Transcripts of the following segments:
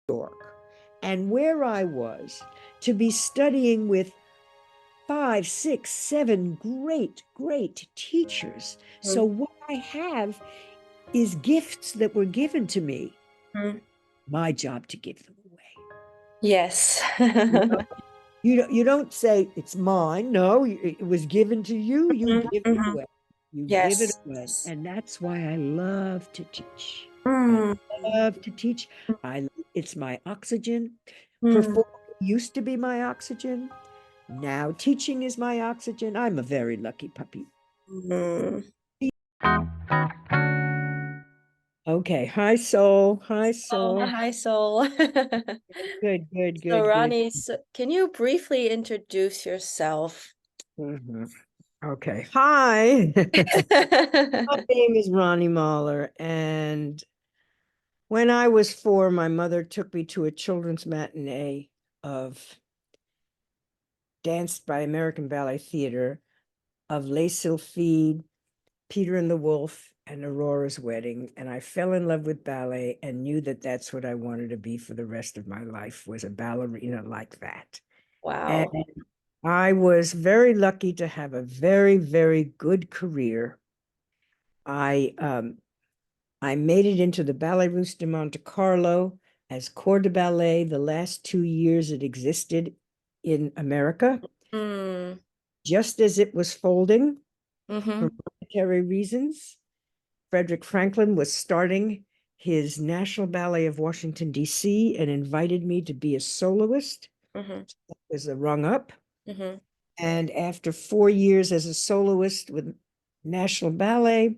York, and where I was to be studying with 5, 6, 7 great teachers. So what I have is gifts that were given to me. My job to give them away. Yes. You don't say it's mine. No, it was given to you. You give it away. You give it away. Yes. And that's why I love to teach. I Mm. love to teach. It's my oxygen. Mm. Performing used to be my oxygen. Now teaching is my oxygen. I'm a very lucky puppy. Mm. Okay. Hi, Soul. Hi, Oh, Soul. hi, Soul. Good. So, Ronnie, can you briefly introduce yourself? Okay. Hi. My name is Ronnie Mahler, and when I was 4, my mother took me to a children's matinee of danced by American Ballet Theater of Les Sylphides, Peter and the Wolf, and Aurora's Wedding. And I fell in love with ballet and knew that that's what I wanted to be for the rest of my life, was a ballerina like that. Wow. And I was very lucky to have a very good career. I made it into the Ballet Russe de Monte Carlo as corps de ballet the last 2 years it existed in America, just as it was folding for monetary reasons. Frederick Franklin was starting his National Ballet of Washington, D.C., and invited me to be a soloist. That was a rung up. And after 4 years as a soloist with National Ballet,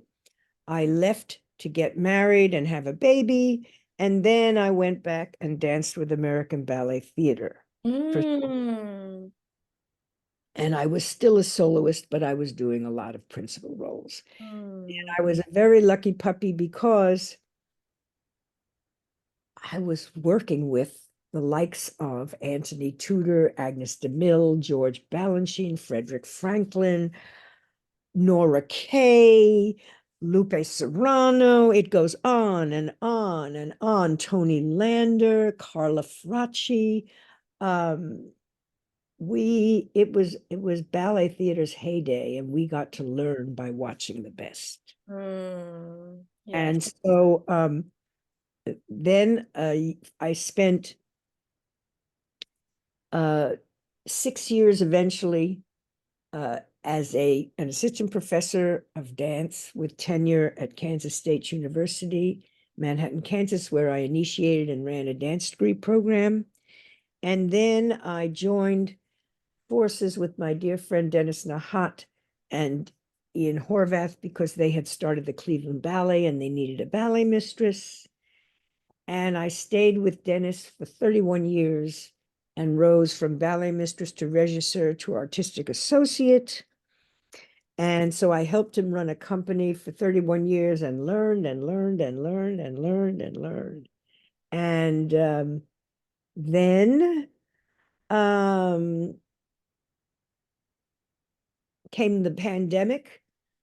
I left to get married and have a baby. And then I went back and danced with American Ballet Theater. And I was still a soloist, but I was doing a lot of principal roles. And I was a very lucky puppy because I was working with the likes of Anthony Tudor, Agnes DeMille, George Balanchine, Frederick Franklin, Nora Kay, Lupe Serrano. It goes on and on and on. Tony Lander, Carla Fracci. It was ballet theater's heyday, and we got to learn by watching the best. And so then I spent 6 years eventually as an assistant professor of dance with tenure at Kansas State University, Manhattan, Kansas, where I initiated and ran a dance degree program. And then I joined forces with my dear friend Dennis Nahat and Ian Horvath because they had started the Cleveland Ballet and they needed a ballet mistress. And I stayed with Dennis for 31 years and rose from ballet mistress to regisseur to artistic associate. And so I helped him run a company for 31 years and learned. And then came the pandemic.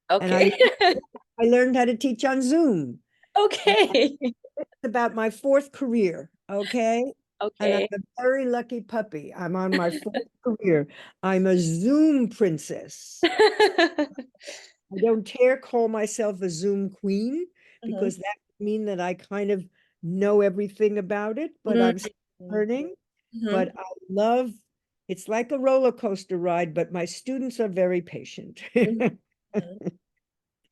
Okay. And I learned how to teach on Zoom. Okay. It's about my 4th career, okay? And I'm Okay. a very lucky puppy. I'm on my 4th career. I'm a Zoom princess. I don't dare call myself a Zoom queen because that would mean that I kind of know everything about it, but I'm still learning. But I love, it's like a roller coaster ride, but my students are very patient.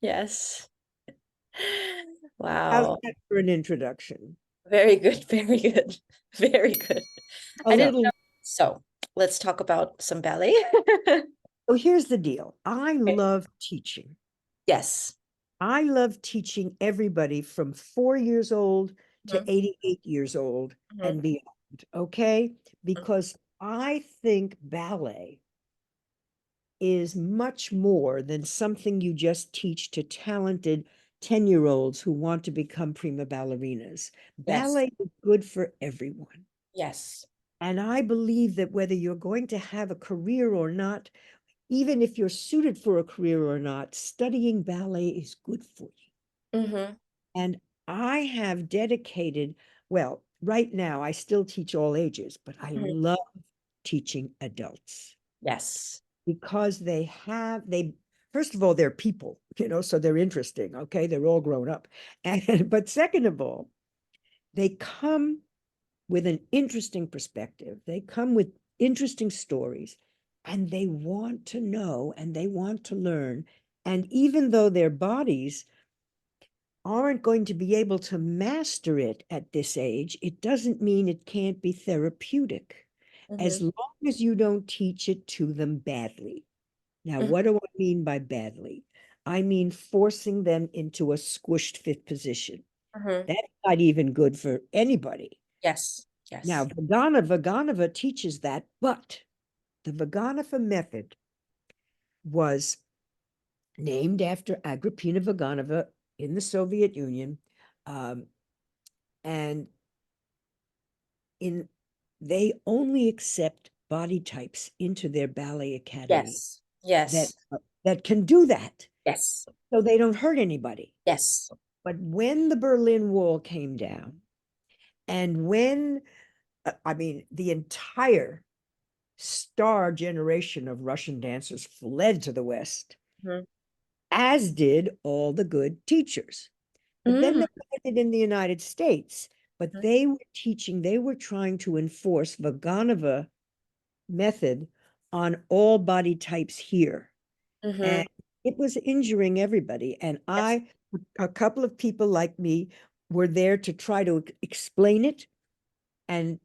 Yes. How's Wow. that for an introduction? Very good. Very good. Very good. A I didn't little. know. So let's talk about some ballet. So here's the deal. I Okay. love teaching. Yes. I love teaching everybody from 4 years old to 88 years old and beyond, okay? Because I think ballet is much more than something you just teach to talented 10-year-olds who want to become prima ballerinas. Yes. Ballet is good for everyone. Yes. And I believe that whether you're going to have a career or not, even if you're suited for a career or not, studying ballet is good for you. And I have dedicated, well, right now, I still teach all ages, but I Mhm. love teaching adults Yes. because first of all, they're people, so they're interesting. Okay. They're all grown up. But second of all, they come with an interesting perspective. They come with interesting stories and they want to know and they want to learn. And even though their bodies aren't going to be able to master it at this age, it doesn't mean it can't be therapeutic as Mhm. long as you don't teach it to them badly. Now, Mhm. what do I mean by badly? I mean forcing them into a squished fit position. Mhm. That's not even good for anybody. Yes. Now, Yes. Vaganova teaches that, but the Vaganova method was named after Agrippina Vaganova in the Soviet Union. Um, and in they only accept body types into their ballet academy Yes. that Yes. that can do that, Yes. so they don't hurt anybody. Yes. But when the Berlin Wall came down, and when I mean the entire star generation of Russian dancers fled to the West, Mhm. as did all the good teachers. But then Mhm. they landed in the United States, but they were trying to enforce Vaganova method on all body types here. And Mhm. it was injuring everybody. And Yes. a couple of people like me were there to try to explain it and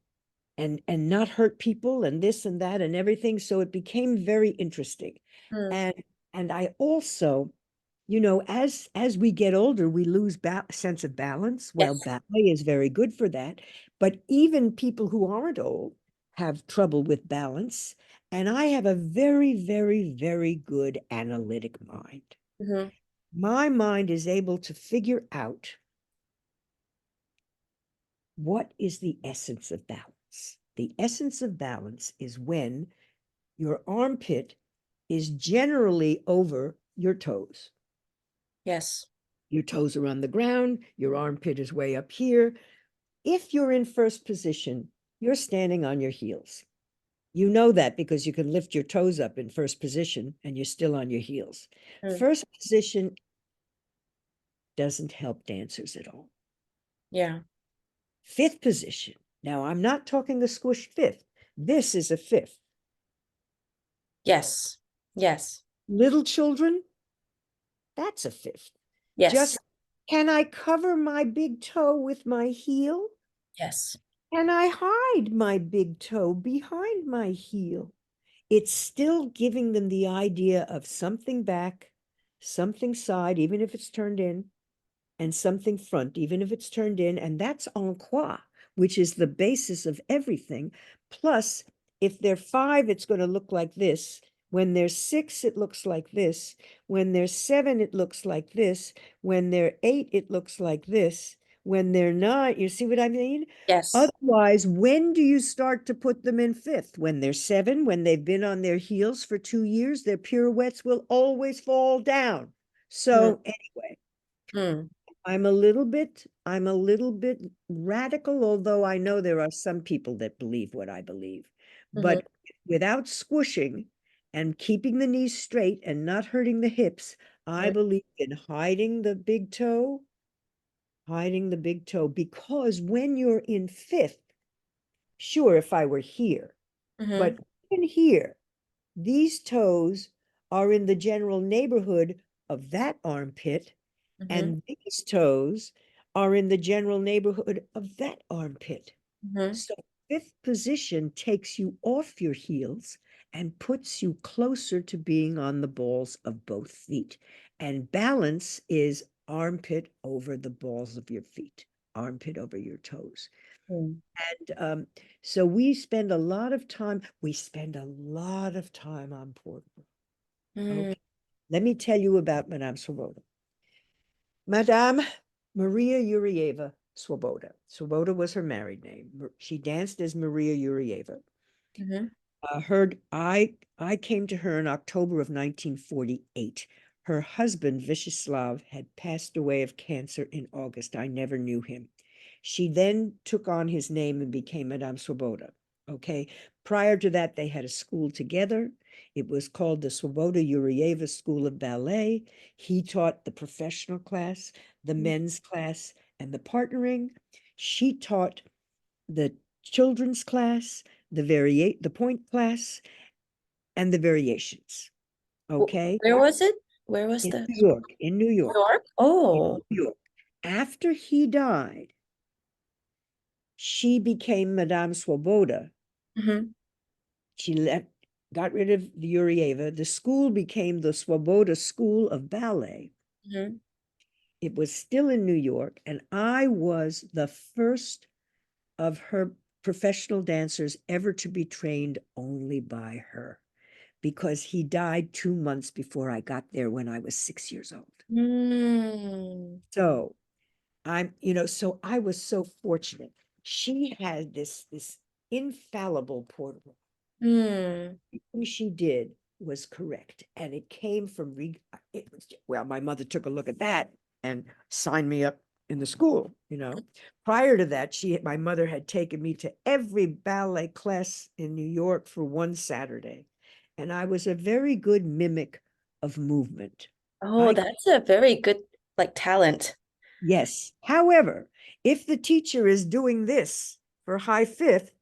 and not hurt people and this and that and everything. So it became very interesting. Mm. And I also, as we get older, we lose sense of balance. Well, Yes. ballet is very good for that. But even people who aren't old have trouble with balance. And I have a very, very, very good analytic mind. Mhm. My mind is able to figure out what is the essence of balance. The essence of balance is when your armpit is generally over your toes. Yes. Your toes are on the ground, your armpit is way up here. If you're in first position, you're standing on your heels. You know that because you can lift your toes up in first position and you're still on your heels. Mm. First position doesn't help dancers at all. Yeah. Fifth position. Now, I'm not talking a squished fifth. This is a fifth. Yes. Yes. Little children, that's a fifth. Yes. Just, can I cover my big toe with my heel? Yes. Can I hide my big toe behind my heel? It's still giving them the idea of something back, something side, even if it's turned in, and something front, even if it's turned in. And that's en croix, which is the basis of everything. Plus, if they're 5, it's going to look like this. When they're 6, it looks like this. When they're 7, it looks like this. When they're 8, it looks like this. When they're 9, you see what I mean? Yes. Otherwise, when do you start to put them in fifth? When they're 7, when they've been on their heels for 2 years, their pirouettes will always fall down. Mm. So anyway, Mm. I'm a little bit radical, although I know there are some people that believe what I believe. Mhm. But without squishing and keeping the knees straight and not hurting the hips, I Mhm. believe in hiding the big toe, because when you're in fifth, sure, if I were here, Mhm. but even here, these toes are in the general neighborhood of that armpit, Mhm. and these toes are in the general neighborhood of that armpit. Mhm. So fifth position takes you off your heels and puts you closer to being on the balls of both feet. And balance is armpit over the balls of your feet, armpit over your toes. Mm. And so we spend a lot of time on portable. Mm. Okay. Let me tell you about Madame Swoboda. Madame Maria Yurieva Swoboda. Swoboda was her married name. She danced as Maria Yurieva. Mhm. I came to her in October of 1948. Her husband, Vyacheslav, had passed away of cancer in August. I never knew him. She then took on his name and became Madame Swoboda. Okay. Prior to that, they had a school together. It was called the Swoboda Yurieva School of Ballet. He taught the professional class, the men's class, and the partnering. She taught the children's class, the point class, and the variations. Okay. Where was it? Where was In the New York, in New New York, York? in Oh. New York. After he died, she became Madame Swoboda. Mhm. She got rid of the Yurieva. The school became the Swoboda School of Ballet. Mhm. It was still in New York, and I was the first of her professional dancers ever to be trained only by her, because he died 2 months before I got there when I was 6 years old. Mm. So so I was so fortunate. She had this infallible portable. Mm. Everything she did was correct, and it came from well, my mother took a look at that and signed me up in the school. Prior to that, my mother had taken me to every ballet class in New York for one Saturday, and I was a very good mimic of movement. Oh, that's a very good talent. Yes. However, if the teacher is doing this for high fifth,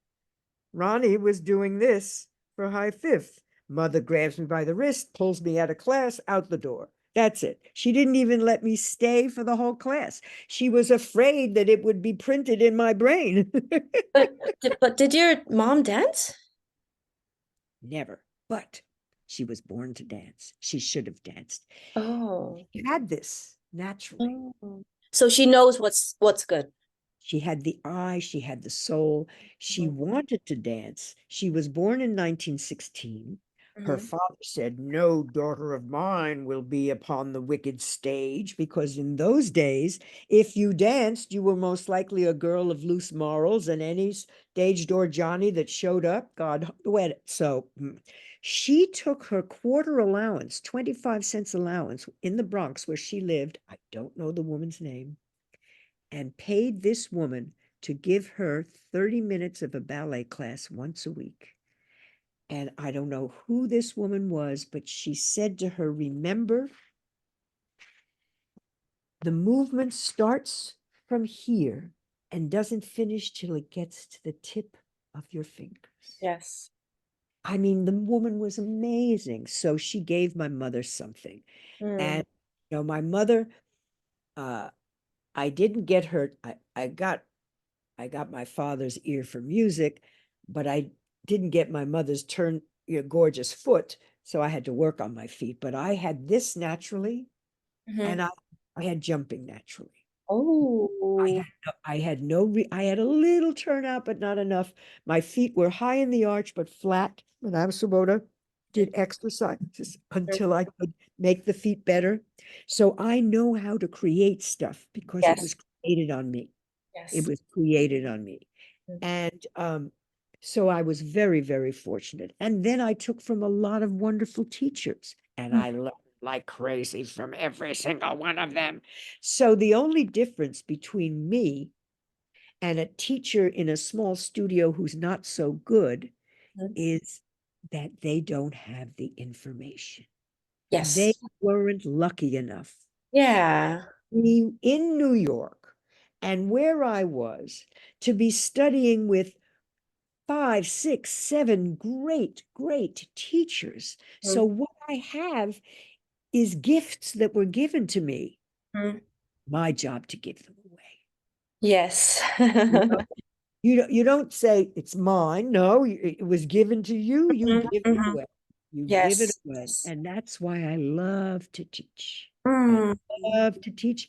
Ronnie was doing this for high fifth. Mother grabs me by the wrist, pulls me out of class, out the door. That's it. She didn't even let me stay for the whole class. She was afraid that it would be printed in my brain. But did your mom dance? Never. But she was born to dance. She should have danced. Oh. She had this naturally. Oh. So she knows what's good. She had the eye, she had the soul. She Mhm. wanted to dance. She was born in 1916. Her Mhm. father said, "No daughter of mine will be upon the wicked stage," because in those days, if you danced, you were most likely a girl of loose morals, and any stage door Johnny that showed up, God wed it. So she took her quarter allowance, 25 cents allowance in the Bronx where she lived. I don't know the woman's name, and paid this woman to give her 30 minutes of a ballet class once a week. And I don't know who this woman was, but she said to her, "Remember, the movement starts from here and doesn't finish till it gets to the tip of your fingers." Yes. I mean, the woman was amazing. So she gave my mother something. Mm. And, my mother, I didn't get her, I got my father's ear for music, but I didn't get my mother's gorgeous foot. So I had to work on my feet. But I had this naturally, Mhm. and I had jumping naturally. Oh. I had a little turnout, but not enough. My feet were high in the arch, but flat. When I was Sabota, did exercises until I could make the feet better. So I know how to create stuff because it Yes. was created on me. It Yes. was created on me. Mm. And so I was very, very fortunate. And then I took from a lot of wonderful teachers, and I learned like crazy from every single one of them. So the only difference between me and a teacher in a small studio who's not so good Mhm. is that they don't have the information. They Yes. weren't lucky enough Yeah. in New York and where I was to be studying with 5, 6, 7 great, great teachers. So Mhm. what I have is gifts that were given to me. Mhm. My job to give them away. Yes. You know, you don't say it's mine. No, it was given to you. You Mhm. give it Mhm. away. You give it Yes. away, Yes. and that's why I love to teach. I Mm. love to teach.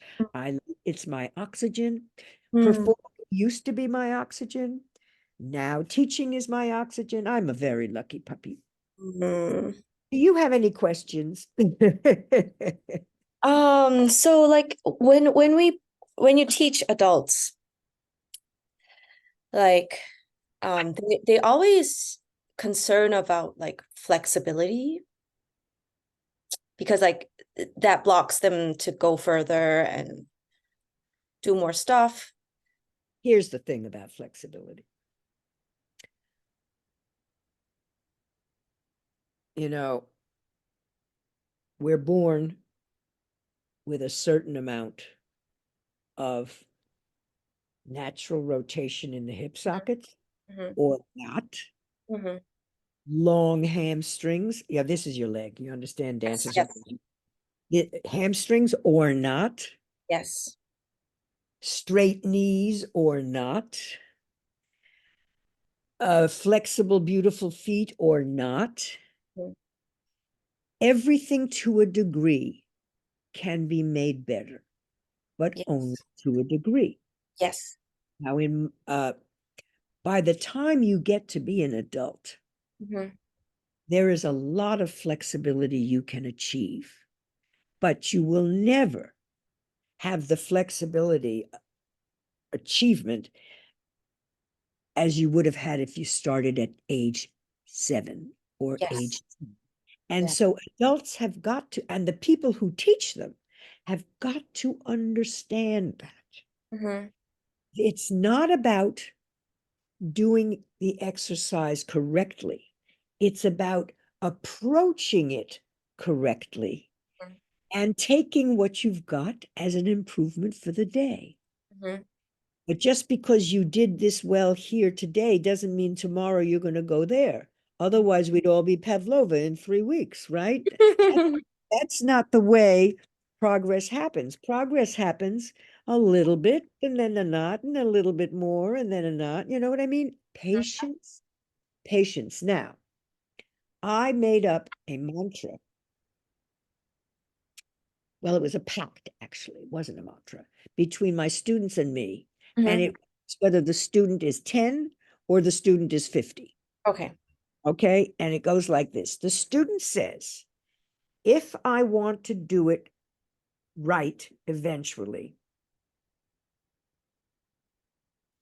It's my oxygen. Mm. Performing used to be my oxygen. Now teaching is my oxygen. I'm a very lucky puppy. Mm. Do you have any questions? So when you teach adults, like they always concern about flexibility because that blocks them to go further and do more stuff. Here's the thing about flexibility. You know, we're born with a certain amount of natural rotation in the hip sockets Mhm. or not. Mhm. Long hamstrings. Yeah, this is your leg. You understand Yes, dances. yes, Hamstrings or not. yes. Straight knees or not. Flexible, beautiful feet or not. Mhm. Everything to a degree can be made better, but only Yes, to a degree. yes. Now, by the time you get to be an adult, Mhm. there is a lot of flexibility you can achieve, but you will never have the flexibility achievement as you would have had if you started at age 7 or Yes, age 10. And yeah. so adults have got to, and the people who teach them have got to understand that. Mhm. It's not about doing the exercise correctly. It's about approaching it correctly Mhm. and taking what you've got as an improvement for the day. Mhm. But just because you did this well here today doesn't mean tomorrow you're going to go there. Otherwise, we'd all be Pavlova in 3 weeks, right? That's not the way progress happens. Progress happens a little bit and then a not and a little bit more and then a not. You know what I mean? Patience, patience. Now, I made up a mantra. Well, it was a pact, actually. It wasn't a mantra between my students and me. And Mhm. it was whether the student is 10 or the student is 50. Okay. Okay. And it goes like this. The student says, if I want to do it right eventually,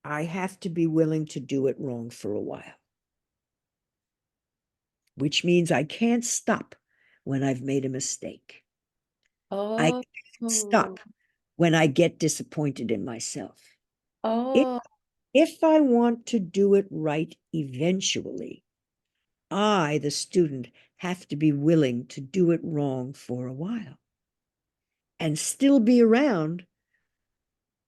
I have to be willing to do it wrong for a while, which means I can't stop when I've made a mistake. I Oh. can't stop when I get disappointed in myself. If, Oh. if I want to do it right eventually, I, the student, have to be willing to do it wrong for a while and still be around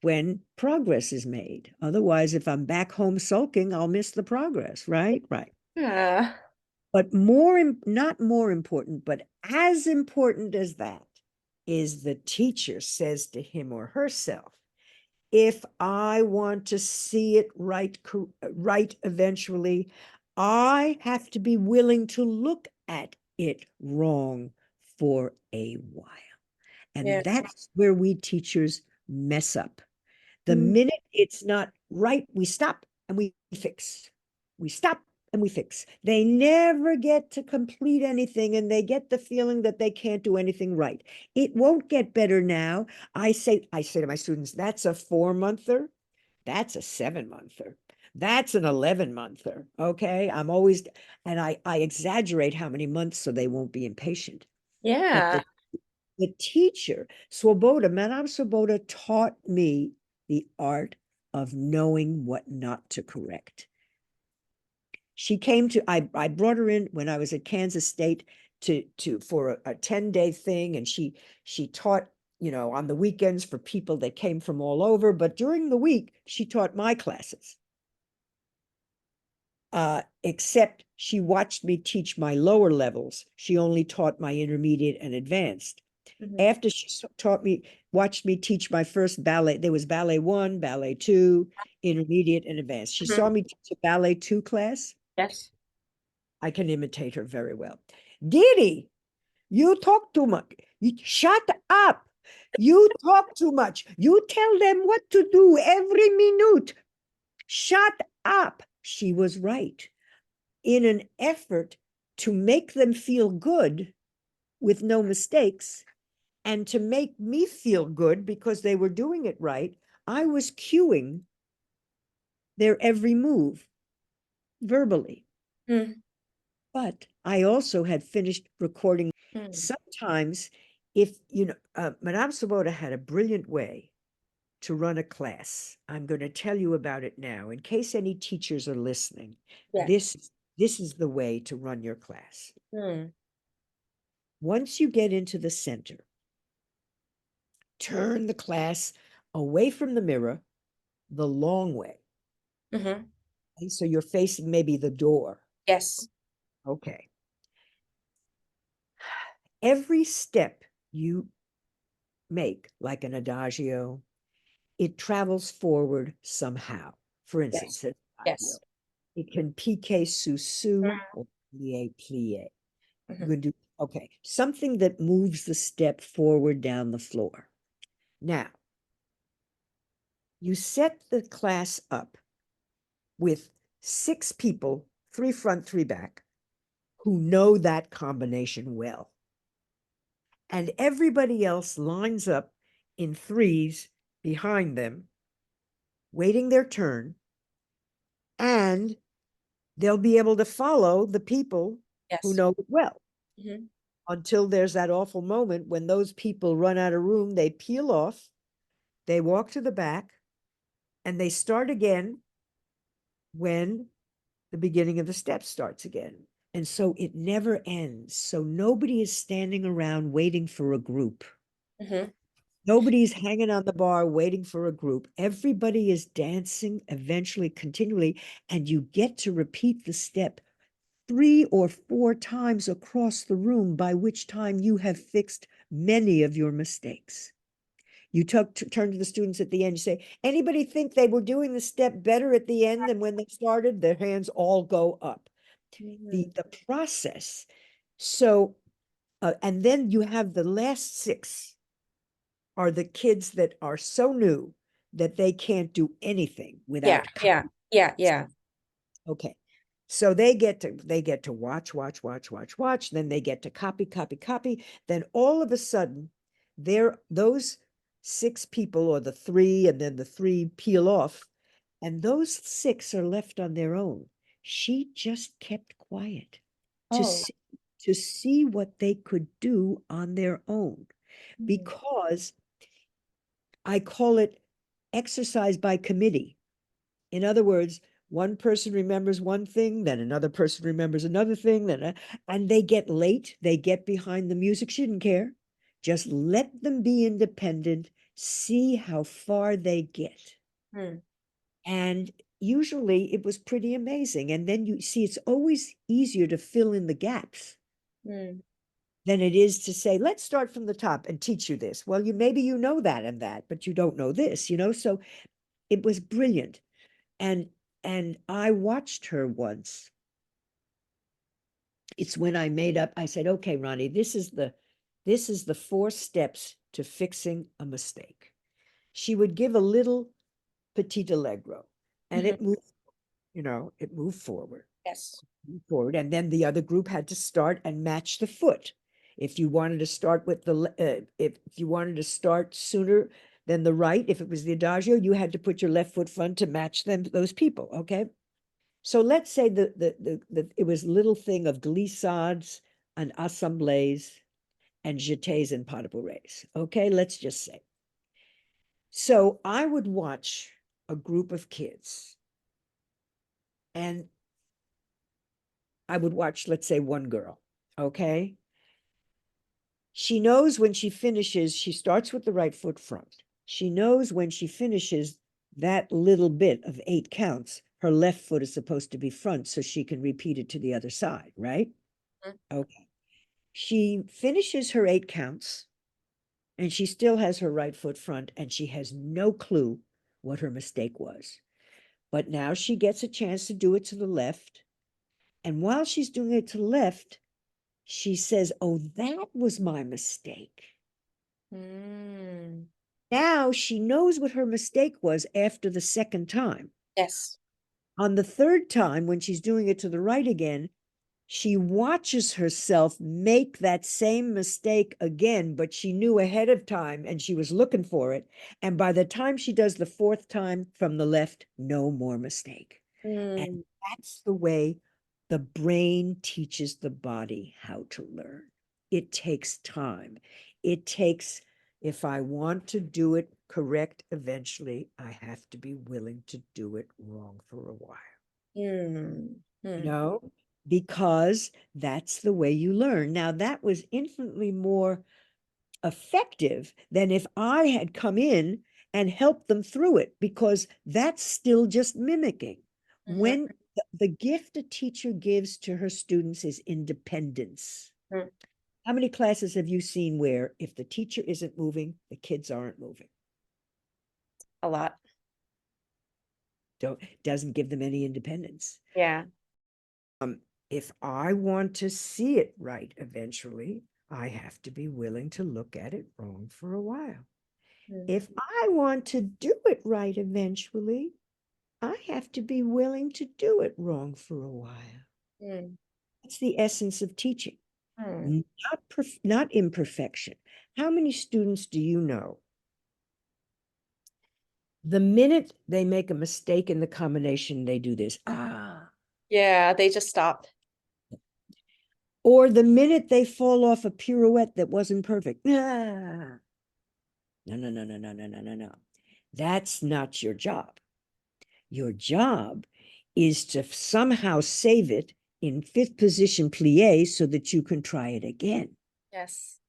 when progress is made. Otherwise, if I'm back home sulking, I'll miss the progress, right? Right. Yeah. But not more important, but as important as that is the teacher says to him or herself, if I want to see it right eventually, I have to be willing to look at it wrong for a while. Yeah. And that's where we teachers mess up. The Mm. minute it's not right, we stop and we fix. We stop and we fix. They never get to complete anything and they get the feeling that they can't do anything right. It won't get better now. I say to my students, that's a 4-monther. That's a 7-monther. That's an 11-monther. Okay. I'm always, and I exaggerate how many months so they won't be impatient. But Yeah. the teacher, Swoboda, Madame Swoboda taught me the art of knowing what not to correct. She came to, I brought her in when I was at Kansas State for a 10-day thing. And she taught, on the weekends for people that came from all over. But during the week, she taught my classes. Except she watched me teach my lower levels. She only taught my intermediate and advanced. Mhm. After she watched me teach my first ballet, there was ballet 1, ballet 2, intermediate and advanced. She saw Mhm. me teach a ballet 2 class. Yes. I can imitate her very well. Didi, you talk too much. Shut up. You talk too much. You tell them what to do every minute. Shut up. She was right. In an effort to make them feel good with no mistakes, and to make me feel good because they were doing it right, I was cueing their every move verbally. Mm. But I also had finished recording. Mm. Sometimes, if Madame Sabota had a brilliant way to run a class. I'm going to tell you about it now. In case any teachers are listening, Yes. this is the way to run your class. Mm. Once you get into the center, turn the class away from the mirror the long way. Mm-hmm. Okay, so you're facing maybe the door. Yes. Okay. Every step you make, like an adagio, it travels forward somehow. For instance, Yes. an adagio. Yes. It can piqué sous or plié plié. Mm-hmm. You can do, okay, something that moves the step forward down the floor. Now, you set the class up with 6 people, 3 front, 3 back, who know that combination well. And everybody else lines up in 3s behind them, waiting their turn, and they'll be able to follow the people who Yes. know it well. Mm-hmm. Until there's that awful moment when those people run out of room, they peel off, they walk to the back, and they start again when the beginning of the step starts again. And so it never ends. So nobody is standing around waiting for a group. Mm-hmm. Nobody's hanging on the bar waiting for a group. Everybody is dancing eventually, continually, and you get to repeat the step 3 or 4 times across the room, by which time you have fixed many of your mistakes. You turn to the students at the end, you say, anybody think they were doing the step better at the end than when they started? Their hands all go up. Mm-hmm. The process. So, and then you have the last 6 are the kids that are so new that they can't do anything Yeah. without Yeah. Yeah. Yeah. Okay. So they get to watch, then they get to copy. Then all of a sudden, those 6 people, or the 3, and then the 3 peel off, and those 6 are left on their own. She just kept quiet to Oh. see what they could do on their own, Mm. because I call it exercise by committee. In other words, one person remembers one thing, then another person remembers another thing, and they get late, they get behind the music. She didn't care. Just let them be independent, see how far they get. Mm. And usually it was pretty amazing. And then you see, it's always easier to fill in the gaps Mm. than it is to say, let's start from the top and teach you this. Well, maybe you know that and that, but you don't know this, so it was brilliant. And I watched her once. It's when I said, okay, Ronnie, this is the 4 steps to fixing a mistake. She would give a little petit allegro, and Mhm. it moved forward. Yes. Forward, and then the other group had to start and match the foot. If you wanted to start with if you wanted to start sooner than the right, if it was the adagio, you had to put your left foot front to match those people. Okay. So let's say it was little thing of glissades and assemblées and jetés and pas de bourrées. Okay, let's just say. So I would watch a group of kids, and I would watch, let's say, one girl. Okay. She knows when she finishes, she starts with the right foot front. She knows when she finishes that little bit of 8 counts, her left foot is supposed to be front so she can repeat it to the other side, right? Mhm. Okay. She finishes her 8 counts and she still has her right foot front, and she has no clue what her mistake was. But now she gets a chance to do it to the left. And while she's doing it to the left, she says, oh, that was my mistake. Mm. Now she knows what her mistake was after the second time. Yes. On the third time, when she's doing it to the right again, she watches herself make that same mistake again, but she knew ahead of time and she was looking for it. And by the time she does the 4th time from the left, no more mistake. And Mm. that's the way the brain teaches the body how to learn. It takes time. It takes If I want to do it correct eventually, I have to be willing to do it wrong for a while. You know, because that's the way you learn. Now, that was infinitely more effective than if I had come in and helped them through it, because that's still just mimicking. When the gift a teacher gives to her students is independence. How many classes have you seen where if the teacher isn't moving, the kids aren't moving? A lot. Doesn't give them any independence. Yeah. If I want to see it right eventually, I have to be willing to look at it wrong for a while. If I want to do it right eventually, I have to be willing to do it wrong for a while. That's the essence of teaching. Not imperfection. How many students do you know? The minute they make a mistake in the combination, they do this. Yeah, they just stop. Or the minute they fall off a pirouette that wasn't perfect. No. That's not your job. Your job is to somehow save it in 5th position plie so that you can try it again. Yes.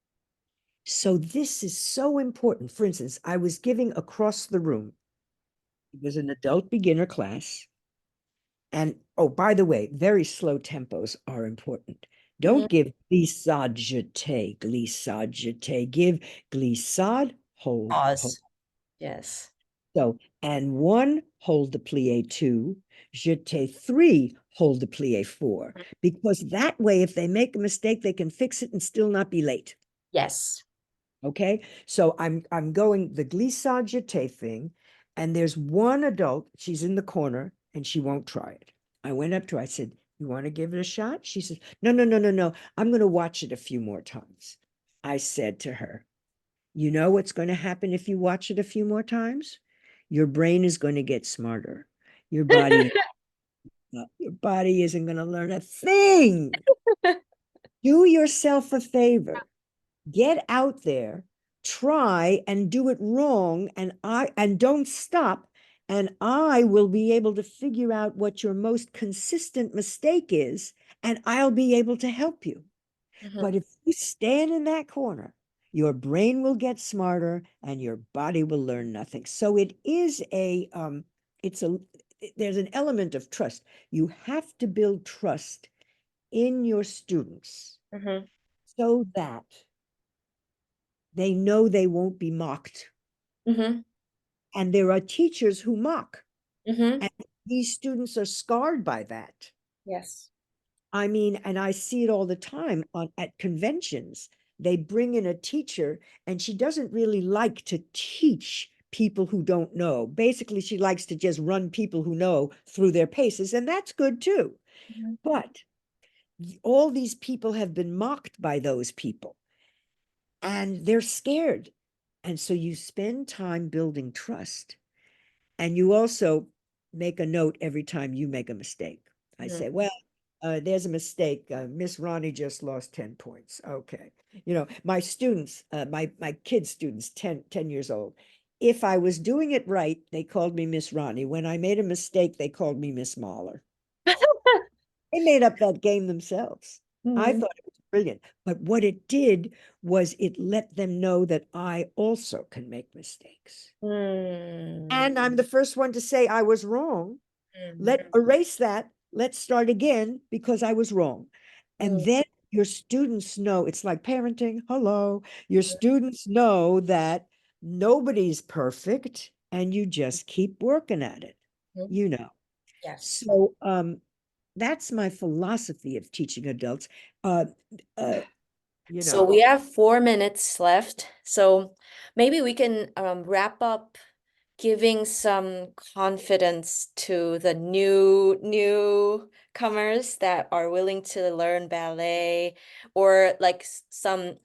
So this is so important. For instance, I was giving across the room. It was an adult beginner class. And, oh, by the way, very slow tempos are important. Don't give glissade, jeté, glissade, jeté. Give glissade, hold, Pause. hold. Yes. So, and 1, hold the plie 2, jeté 3, hold the plie 4. Because that way, if they make a mistake, they can fix it and still not be late. Yes. Okay, so I'm going the glissade jeté thing, and there's one adult, she's in the corner, and she won't try it. I went up to her, I said, you want to give it a shot? She says, no, I'm going to watch it a few more times. I said to her, you know what's going to happen if you watch it a few more times? Your brain is going to get smarter. Your body isn't going to learn a thing. Do yourself a favor. Get out there, try and do it wrong, and don't stop, and I will be able to figure out what your most consistent mistake is, and I'll be able to help you. But if you stand in that corner, your brain will get smarter and your body will learn nothing. So it is there's an element of trust. You have to build trust in your students so that they know they won't be mocked. And there are teachers who mock. And these students are scarred by that. Yes. I mean, and I see it all the time at conventions. They bring in a teacher and she doesn't really like to teach people who don't know. Basically, she likes to just run people who know through their paces, and that's good too. But all these people have been mocked by those people, and they're scared. And so you spend time building trust, and you also make a note every time you make a mistake. I say, well, there's a mistake. Miss Ronnie just lost 10 points. Okay. You know, my students, my kids' students, 10 years old, if I was doing it right, they called me Miss Ronnie. When I made a mistake, they called me Miss Mahler. They made up that game themselves. I thought it was brilliant. But what it did was it let them know that I also can make mistakes. And I'm the first one to say I was wrong. Erase that. Let's start again because I was wrong. And then your students know, it's like parenting. Hello. Your students know that nobody's perfect and you just keep working at it, you know. Yes. So that's my philosophy of teaching adults. You So know, we have 4 minutes left. So maybe we can wrap up giving some confidence to the newcomers that are willing to learn ballet, or like some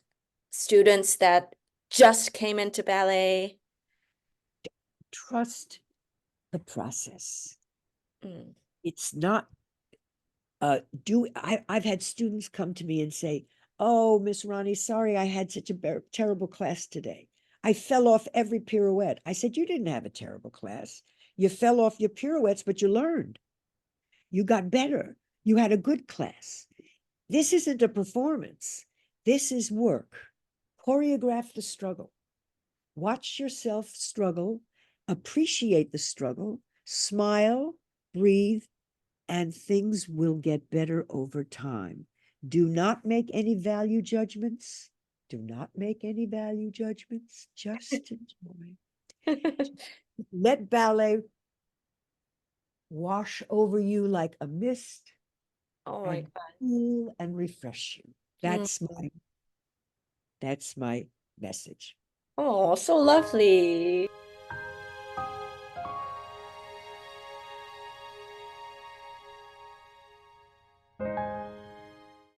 students that just came into ballet. trust the process. It's not I've had students come to me and say, oh, Miss Ronnie, sorry I had such a terrible class today. I fell off every pirouette. I said, you didn't have a terrible class. You fell off your pirouettes, but you learned. You got better. You had a good class. This isn't a performance. This is work. Choreograph the struggle. Watch yourself struggle. Appreciate the struggle. Smile, breathe, and things will get better over time. Do not make any value judgments. Do not make any value judgments. Just enjoy. Let ballet wash over you like a mist. Oh my and God. cool and refresh you. That's my message. Oh, so lovely.